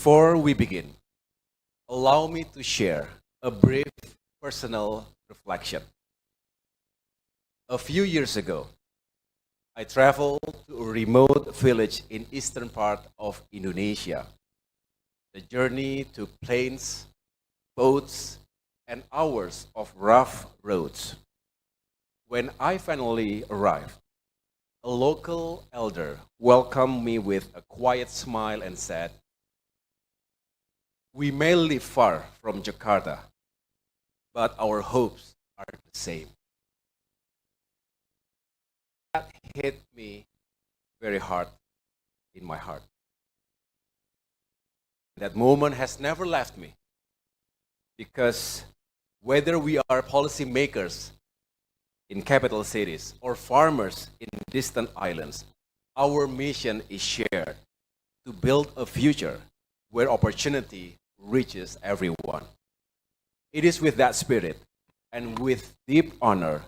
Before we begin, allow me to share a brief personal reflection. A few years ago, I traveled to a remote village in eastern part of Indonesia. The journey took planes, boats, and hours of rough roads. When I finally arrived, a local elder welcomed me with a quiet smile and said, "We may live far from Jakarta, but our hopes are the same." That hit me very hard in my heart. That moment has never left me, because whether we are policymakers in capital cities or farmers in distant islands, our mission is shared to build a future where opportunity reaches everyone. It is with that spirit and with deep honor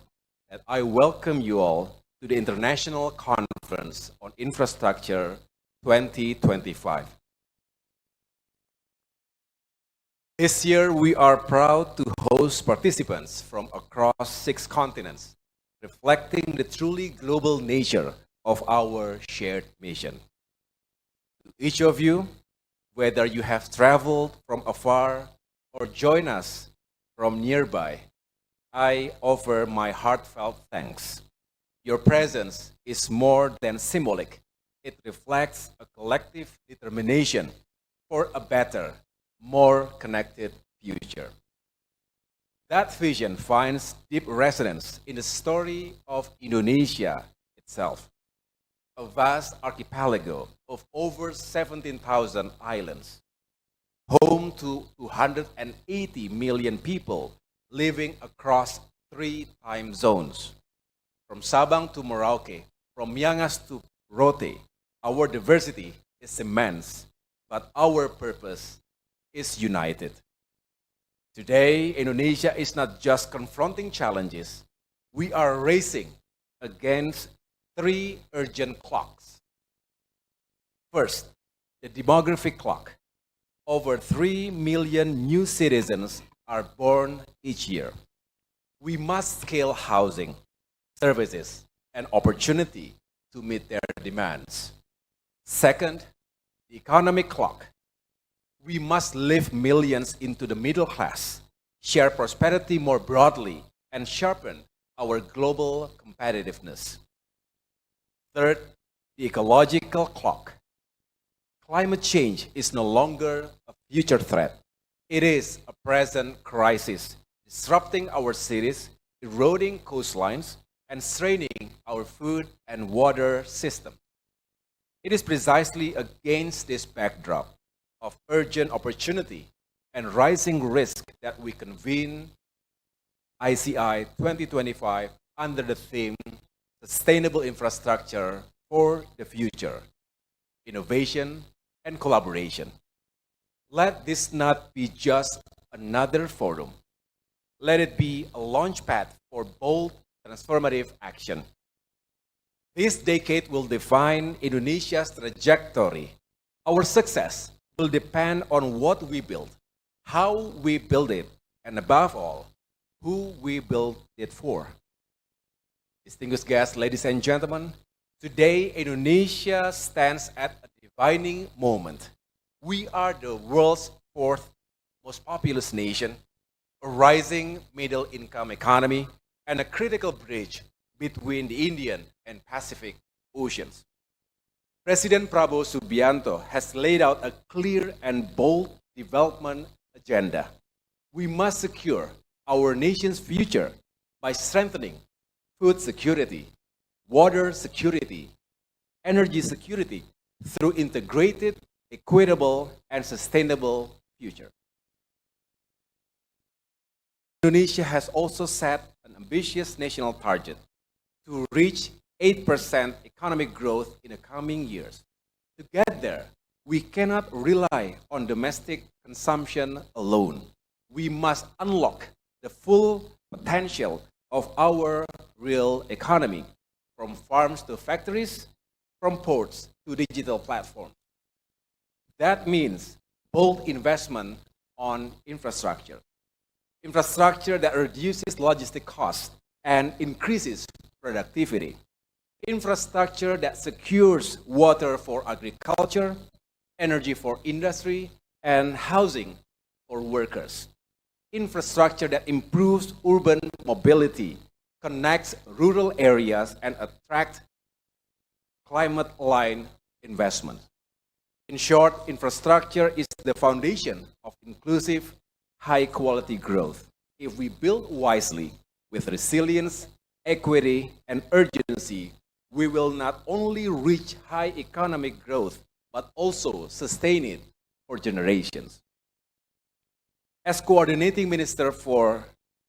that I welcome you all to the International Conference on Infrastructure 2025. This year, we are proud to host participants from across 6 continents, reflecting the truly global nature of our shared mission. To each of you, whether you have traveled from afar or join us from nearby, I offer my heartfelt thanks. Your presence is more than symbolic. It reflects a collective determination for a better, more connected future. That vision finds deep resonance in the story of Indonesia itself, a vast archipelago of over 17,000 islands, home to 280 million people living across 3 time zones. From Sabang to Merauke, from Miangas to Rote, our diversity is immense, but our purpose is united. Today, Indonesia is not just confronting challenges, we are racing against 3 urgent clocks. First, the demographic clock. Over 3 million new citizens are born each year. We must scale housing, services, and opportunity to meet their demands. Second, the economic clock. We must lift millions into the middle class, share prosperity more broadly, and sharpen our global competitiveness. Third, the ecological clock. Climate change is no longer a future threat. It is a present crisis, disrupting our cities, eroding coastlines, and straining our food and water system. It is precisely against this backdrop of urgent opportunity and rising risk that we convene ICI 2025 under the theme Sustainable Infrastructure for the Future, Innovation and Collaboration. Let this not be just another forum. Let it be a launchpad for bold, transformative action. This decade will define Indonesia's trajectory. Our success will depend on what we build, how we build it, and above all, who we build it for. Distinguished guests, ladies and gentlemen, today Indonesia stands at a defining moment. We are the world's 4th most populous nation, a rising middle-income economy, and a critical bridge between the Indian and Pacific Oceans. President Prabowo Subianto has laid out a clear and bold development agenda. We must secure our nation's future by strengthening food security, water security, energy security through integrated, equitable, and sustainable future. Indonesia has also set an ambitious national target to reach 8% economic growth in the coming years. To get there, we cannot rely on domestic consumption alone. We must unlock the full potential of our real economy, from farms to factories, from ports to digital platforms. That means bold investment on infrastructure. Infrastructure that reduces logistic costs and increases productivity. Infrastructure that secures water for agriculture, energy for industry, and housing for workers. Infrastructure that improves urban mobility, connects rural areas, and attracts climate-aligned investment. In short, infrastructure is the foundation of inclusive, high-quality growth. If we build wisely with resilience, equity, and urgency, we will not only reach high economic growth, but also sustain it for generations. As Coordinating Minister for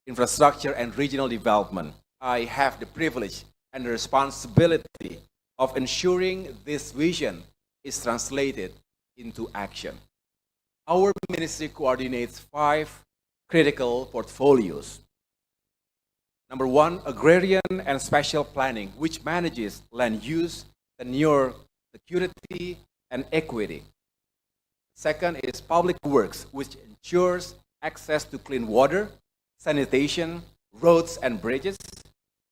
Infrastructure and Regional Development, I have the privilege and the responsibility of ensuring this vision is translated into action. Our ministry coordinates 5 critical portfolios. Number 1, agrarian and spatial planning, which manages land use, tenure, security, and equity. Second is public works, which ensures access to clean water, sanitation, roads, and bridges.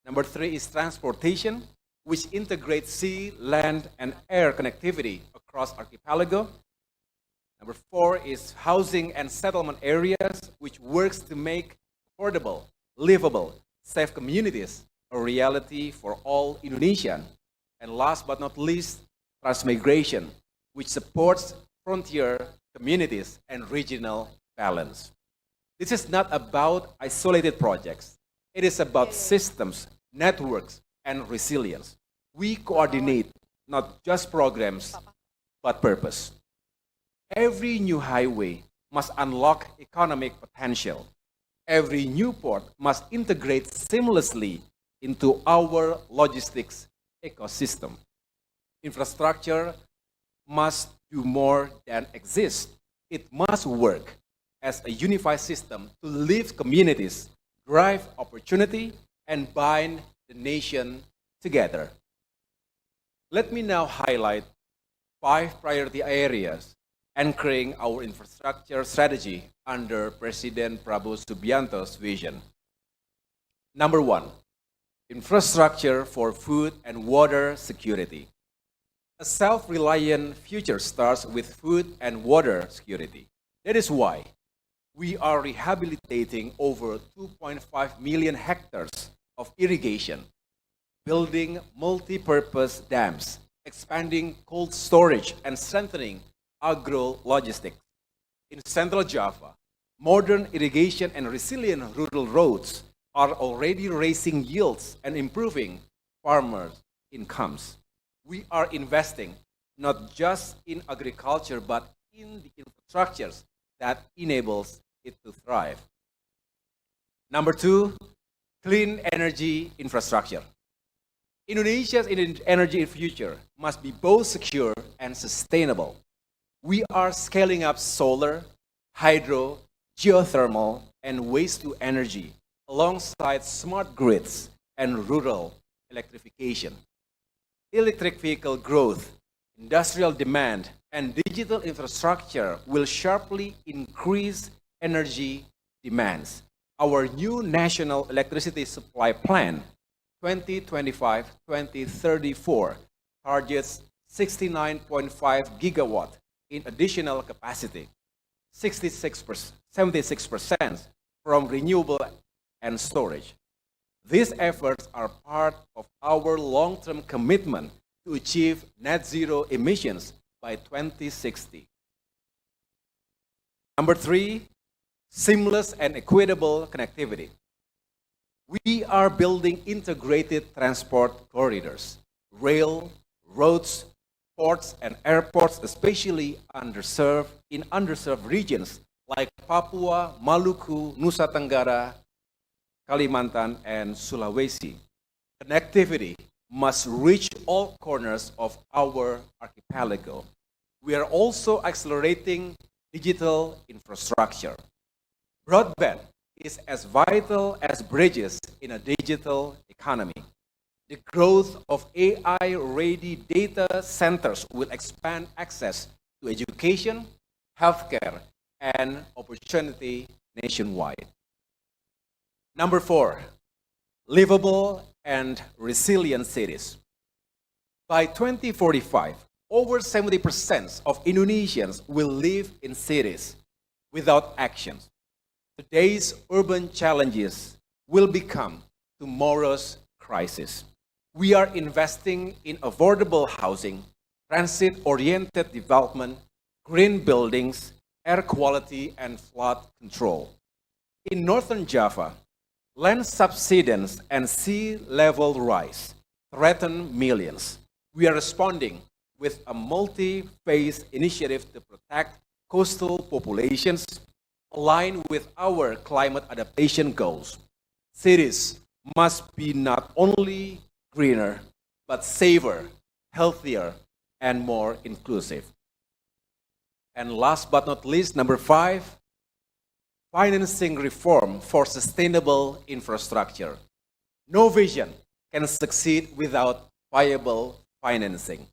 Number 3 is transportation, which integrates sea, land, and air connectivity across archipelago. Number 4 is housing and settlement areas, which works to make affordable, livable, safe communities a reality for all Indonesian. And last but not least, transmigration, which supports frontier communities and regional balance. This is not about isolated projects. It is about systems, networks, and resilience. We coordinate not just programs, but purpose. Every new highway must unlock economic potential. Every new port must integrate seamlessly into our logistics ecosystem. Infrastructure must do more than exist. It must work as a unified system to lift communities, drive opportunity, and bind the nation together. Let me now highlight 5 priority areas anchoring our infrastructure strategy under President Prabowo Subianto's vision. Number 1, infrastructure for food and water security. A self-reliant future starts with food and water security. That is why we are rehabilitating over 2.5 million hectares of irrigation, building multi-purpose dams, expanding cold storage, and strengthening agro-logistics. In Central Java, modern irrigation and resilient rural roads are already raising yields and improving farmers' incomes. We are investing not just in agriculture, but in the infrastructures that enables it to thrive. Number 2, clean energy infrastructure. Indonesia's energy future must be both secure and sustainable. We are scaling up solar, hydro, geothermal, and waste-to-energy alongside smart grids and rural electrification. Electric vehicle growth, industrial demand, and digital infrastructure will sharply increase energy demands. Our new national electricity supply plan, 2025-2034, targets 69.5 gigawatt in additional capacity, 76% from renewable and storage. These efforts are part of our long-term commitment to achieve net zero emissions by 2060. Number 3, seamless and equitable connectivity. We are building integrated transport corridors, rail, roads, ports, and airports, especially in underserved regions like Papua, Maluku, Nusa Tenggara, Kalimantan, and Sulawesi. Connectivity must reach all corners of our archipelago. We are also accelerating digital infrastructure. Broadband is as vital as bridges in a digital economy. The growth of AI-ready data centers will expand access to education, healthcare, and opportunity nationwide. Number 4, livable and resilient cities. By 2045, over 70% of Indonesians will live in cities without actions. Today's urban challenges will become tomorrow's crisis. We are investing in affordable housing, transit-oriented development, green buildings, air quality, and flood control. In Northern Java, land subsidence and sea level rise threaten millions. We are responding with a multi-phase initiative to protect coastal populations aligned with our climate adaptation goals. Cities must be not only greener, but safer, healthier, and more inclusive. And last but not least, number 5, financing reform for sustainable infrastructure. No vision can succeed without viable financing.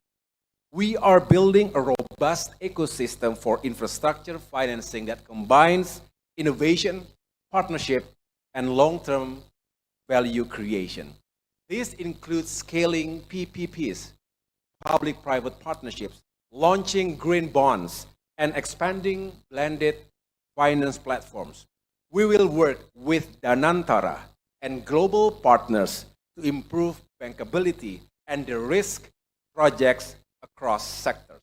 We are building a robust ecosystem for infrastructure financing that combines innovation, partnership, and long-term value creation. This includes scaling PPPs, public-private partnerships, launching green bonds, and expanding blended finance platforms. We will work with Danantara and global partners to improve bankability and de-risk projects across sectors.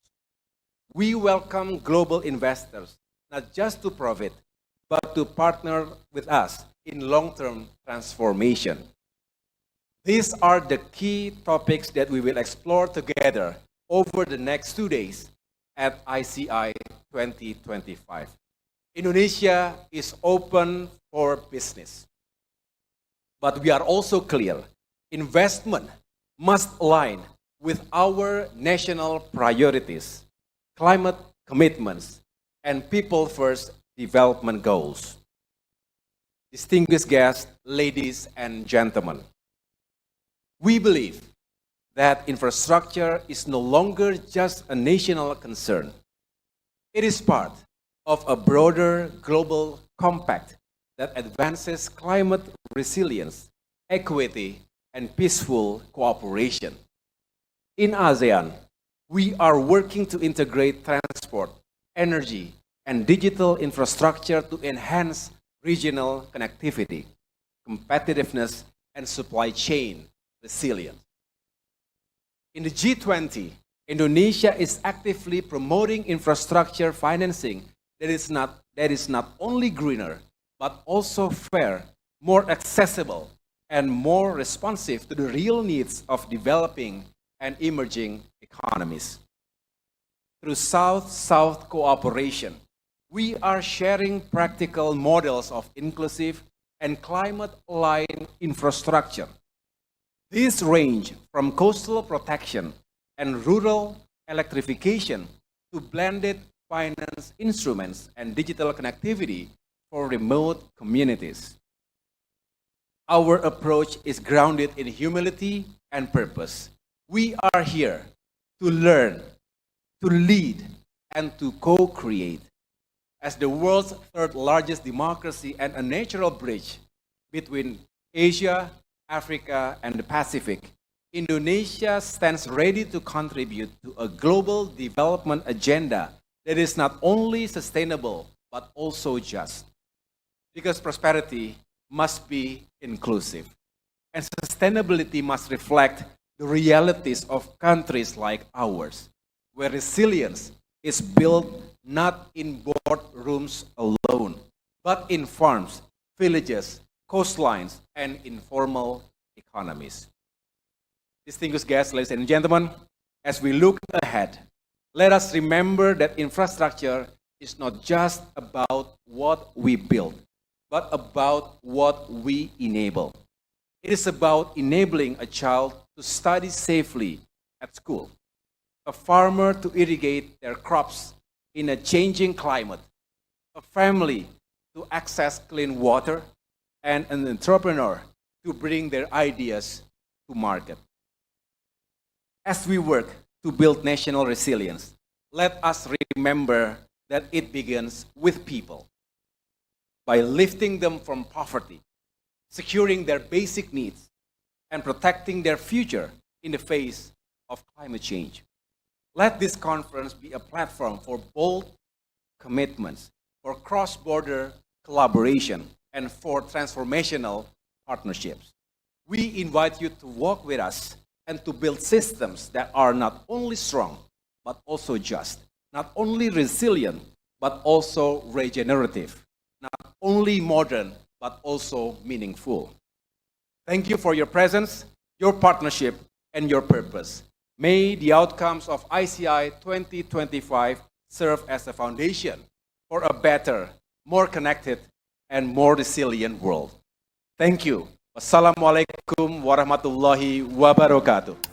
We welcome global investors, not just to profit, but to partner with us in long-term transformation. These are the key topics that we will explore together over the next 2 days at ICI 2025. Indonesia is open for business. But we are also clear, investment must align with our national priorities, climate commitments, and people-first development goals. Distinguished guests, ladies and gentlemen, we believe that infrastructure is no longer just a national concern. It is part of a broader global compact that advances climate resilience, equity, and peaceful cooperation. In ASEAN, we are working to integrate transport, energy, and digital infrastructure to enhance regional connectivity, competitiveness, and supply chain resilience. In the G20, Indonesia is actively promoting infrastructure financing that is not only greener, but also fair, more accessible, and more responsive to the real needs of developing and emerging economies. Through South-South cooperation, we are sharing practical models of inclusive and climate-aligned infrastructure. These range from coastal protection and rural electrification to blended finance instruments and digital connectivity for remote communities. Our approach is grounded in humility and purpose. We are here to learn, to lead, and to co-create. As the world's third largest democracy and a natural bridge between Asia, Africa, and the Pacific, Indonesia stands ready to contribute to a global development agenda that is not only sustainable, but also just. Because prosperity must be inclusive, and sustainability must reflect the realities of countries like ours, where resilience is built not in boardrooms alone, but in farms, villages, coastlines, and informal economies. Distinguished guests, ladies and gentlemen, as we look ahead, let us remember that infrastructure is not just about what we build, but about what we enable. It is about enabling a child to study safely at school, a farmer to irrigate their crops in a changing climate, a family to access clean water, and an entrepreneur to bring their ideas to market. As we work to build national resilience, let us remember that it begins with people. By lifting them from poverty, securing their basic needs, and protecting their future in the face of climate change. Let this conference be a platform for bold commitments, for cross-border collaboration, and for transformational partnerships. We invite you to walk with us and to build systems that are not only strong, but also just, not only resilient, but also regenerative, not only modern, but also meaningful. Thank you for your presence, your partnership, and your purpose. May the outcomes of ICI 2025 serve as a foundation for a better, more connected, and more resilient world. Thank you. Wassalamualaikum warahmatullahi wabarakatuh.